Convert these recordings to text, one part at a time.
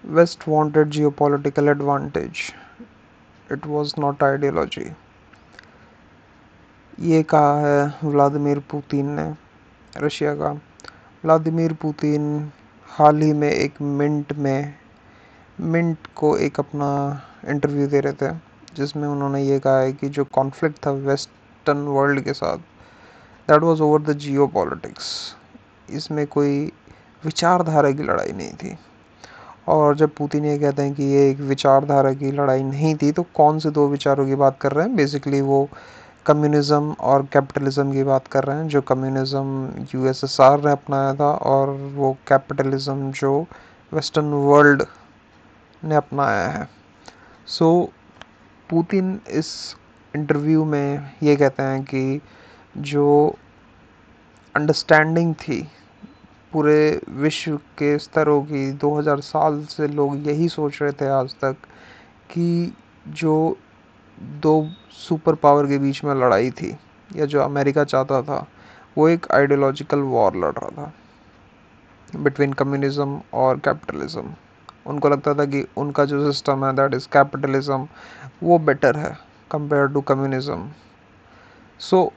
West wanted geopolitical advantage. It was not ideology. ये कहा है व्लादिमीर पुतिन ने, रशिया का। व्लादिमीर पुतिन हाल ही में एक मिंट को एक अपना इंटरव्यू दे रहे थे, जिसमें उन्होंने ये कहा है कि जो कॉन्फ्लिक्ट था वेस्टर्न वर्ल्ड के साथ, that was over the Jio politics. इसमें कोई विचारधारा की लड़ाई नहीं थी। और जब पुतिन ये कहते हैं कि ये एक विचारधारा की लड़ाई नहीं थी, तो कौन से दो विचारों की बात कर रहे हैं? बेसिकली वो कम्युनिज्म और कैपिटलिज्म की बात कर रहे हैं। जो कम्युनिज्म यूएसएसआर ने अपनाया था, और वो कैपिटलिज्म जो वेस्टर्न वर्ल्ड ने अपनाया है। सो पुतिन इस इंटरव्यू में ये कहते हैं कि जो अंडरस्टैंडिंग थी पूरे विश्व के स्तरों की, 2000 साल से लोग यही सोच रहे थे आज तक, कि जो दो सुपर पावर के बीच में लड़ाई थी, या जो अमेरिका चाहता था, वो एक आइडियोलॉजिकल वॉर लड़ रहा था बिटवीन कम्युनिज्म और कैपिटलिज्म। उनको लगता था कि उनका जो सिस्टम है, दैट इज़ कैपिटलिज्म, वो बेटर है compare to communism. So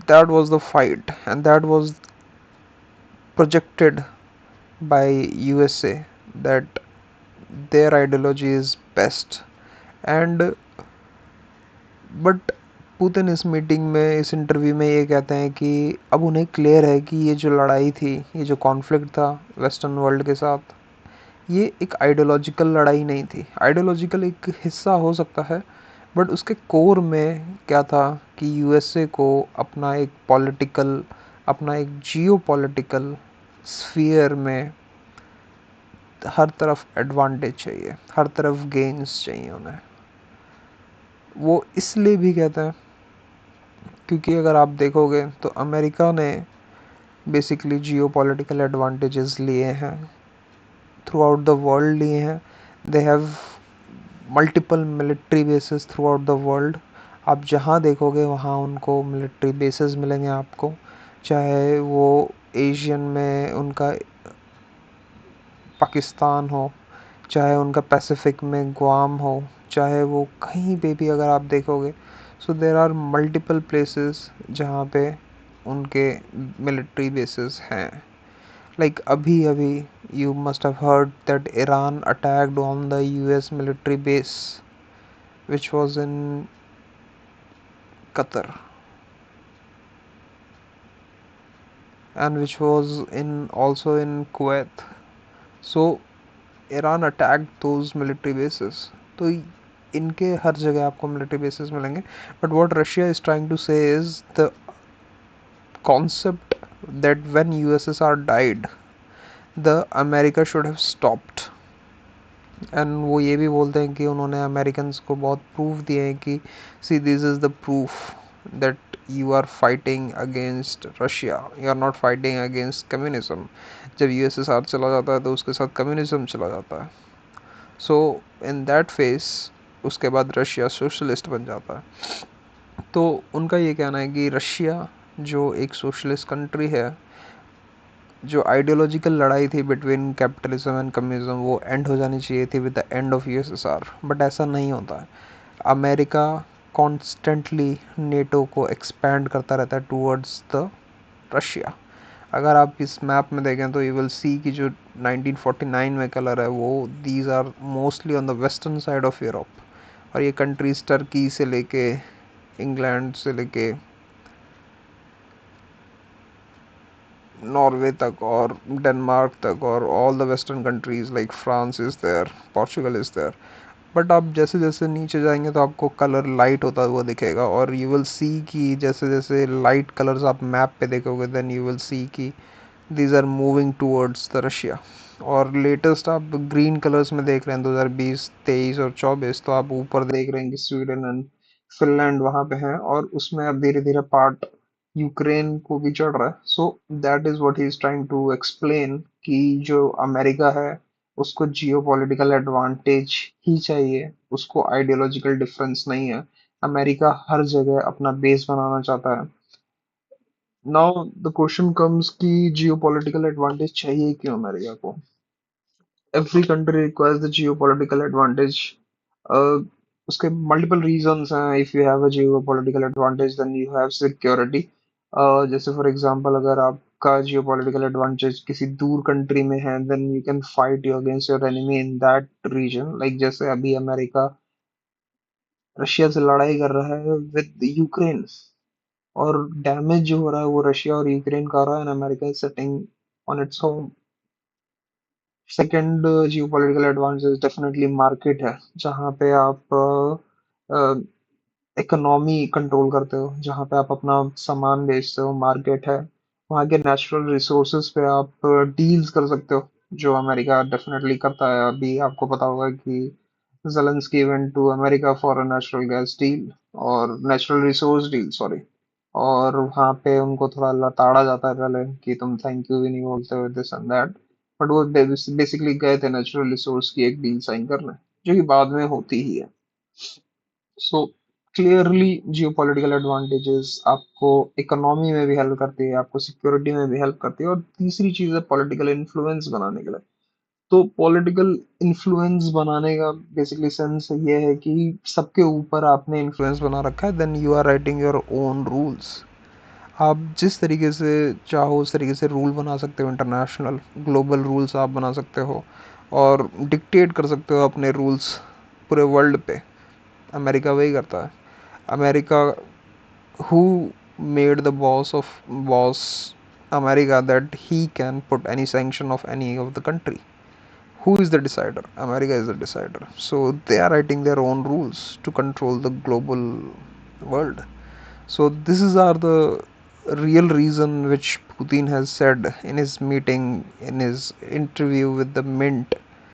that was the fight, and that was projected by USA that their ideology is best. And but Putin इस मीटिंग में, इस इंटरव्यू में ये कहते हैं कि अब उन्हें क्लियर है कि ये जो लड़ाई थी, ये जो कॉन्फ्लिक्ट था वेस्टर्न वर्ल्ड के साथ, ये एक आइडियोलॉजिकल लड़ाई नहीं थी। आइडियोलॉजिकल एक हिस्सा हो सकता है, बट उसके कोर में क्या था कि यूएसए को अपना एक पॉलिटिकल, अपना एक जियो पॉलिटिकल स्फीयर में हर तरफ एडवांटेज चाहिए, हर तरफ गेन्स चाहिए उन्हें। वो इसलिए भी कहते हैं क्योंकि अगर आप देखोगे तो अमेरिका ने बेसिकली जियो पॉलिटिकल एडवांटेजेस लिए हैं, थ्रू आउट द वर्ल्ड लिए हैं। They have multiple military bases through out the world. आप जहाँ देखोगे वहाँ उनको मिलिट्री बेसिस मिलेंगे आपको, चाहे वो एशियन में उनका पाकिस्तान हो, चाहे उनका पैसिफिक में गुआम हो, चाहे वो कहीं पे भी अगर आप देखोगे, so there are multiple places जहाँ पे उनके मिलिट्री बेसिस हैं। लाइक अभी अभी you must have heard that Iran attacked on the US military base which was in Qatar, and which was in also in Kuwait. So Iran attacked those military bases. तो इनके हर जगह आपको military bases मिलेंगे। But what Russia is trying to say is the concept that when USSR died, the America should have stopped. And वो ये भी बोलते हैं कि उन्होंने अमेरिकन को बहुत प्रूफ दिए हैं कि see this is the proof that you are fighting against Russia, you are not fighting against communism. जब यूएसएसआर चला जाता है तो उसके साथ कम्युनिज्म चला जाता है। सो इन दैट फेस उसके बाद रशिया सोशलिस्ट बन जाता है। तो उनका ये कहना है कि रशिया जो एक सोशलिस्ट कंट्री है, जो आइडियोलॉजिकल लड़ाई थी बिटवीन कैपिटलिज्म एंड कम्युनिज्म, वो एंड हो जानी चाहिए थी with the end of USSR. But ऐसा नहीं होता है। अमेरिका कॉन्स्टेंटली नेटो को एक्सपैंड करता रहता है टूवर्ड्स द रशिया। अगर आप इस मैप में देखें तो यू विल सी कि जो 1949 में कलर है, वो these are mostly on the western side of Europe. और ये कंट्रीज टर्की से लेके, इंग्लैंड से लेके नॉर्वे तक और डेनमार्क तक, और all the western countries like France is there, Portugal is there. But आप जैसे जैसे नीचे जाएंगे तो आपको कलर लाइट होता हुआ दिखेगा, और यू विल सी कि जैसे जैसे लाइट कलर्स आप मैप पे देखोगे, देन यू विल सी कि these are moving towards the Russia. और लेटेस्ट आप ग्रीन कलर्स में देख रहे हैं 2020, 23 और 24, तो आप ऊपर देख रहे हैं कि स्वीडन एंड फिनलैंड वहाँ पे हैं, और उसमें अब धीरे धीरे पार्ट यूक्रेन को भी चढ़ रहा है। So that is what he is trying to explain कि जो अमेरिका है उसको जियो पॉलिटिकल एडवांटेज ही चाहिए, उसको आइडियोलॉजिकल डिफरेंस नहीं है। अमेरिका हर जगह अपना बेस बनाना चाहता है। नाउ द क्वेश्चन कम्स कि जियो पॉलिटिकल एडवांटेज चाहिए क्यों अमेरिका को? every country requires the geopolitical advantage. uh, उसके multiple reasons हैं. If you have a geopolitical advantage then you have security. जैसे for example अगर आपका geopolitical advantage किसी दूर country में है then you can fight you against your enemy in that region. Like जैसे अभी अमेरिका रशिया से लड़ाई कर रहा है विद यूक्रेन, और डैमेज जो हो रहा है वो रशिया और यूक्रेन का हो रहा है, and America is setting on its home. Second geopolitical advantage definitely market है, जहाँ पे आप इकोनॉमी कंट्रोल करते हो, जहाँ पे आप अपना सामान बेचते हो, मार्केट है. वहाँ के नेचुरल रिसोर्सेज पे आप डील्स कर सकते हो, जो अमेरिका डेफिनेटली करता है. अभी आपको पता होगा कि Zelensky went to America for a natural gas deal, और नेचुरल रिसोर्स डील, सॉरी. और वहाँ पे उनको थोड़ा लताड़ा जाता है पहले कि तुम थैंक यू भी नहीं बोलते हो, दिस एंड दैट. बट वो बेसिकली गए थे नेचुरल रिसोर्स की एक डील साइन करने, जो कि बाद में होती ही है. सो क्लियरली जियोपॉलिटिकल एडवांटेजेस आपको इकोनॉमी में भी हेल्प करती है, आपको सिक्योरिटी में भी हेल्प करती है, और तीसरी चीज है पॉलिटिकल इन्फ्लुएंस बनाने के लिए. तो पॉलिटिकल इन्फ्लुएंस बनाने का बेसिकली सेंस ये है कि सबके ऊपर आपने इन्फ्लुएंस बना रखा है, then you are writing your own rules. आप जिस तरीके से चाहो उस तरीके से रूल बना सकते हो, इंटरनेशनल ग्लोबल रूल्स आप बना सकते हो, और डिक्टेट कर सकते हो अपने रूल्स पूरे वर्ल्ड पे. अमेरिका वही करता है. America, who made the boss America that he can put any sanction of any of the country? Who is the decider? America is the decider. So they are writing their own rules to control the global world. So this is are the real reason which Putin has said in his meeting, in his interview with the Mint,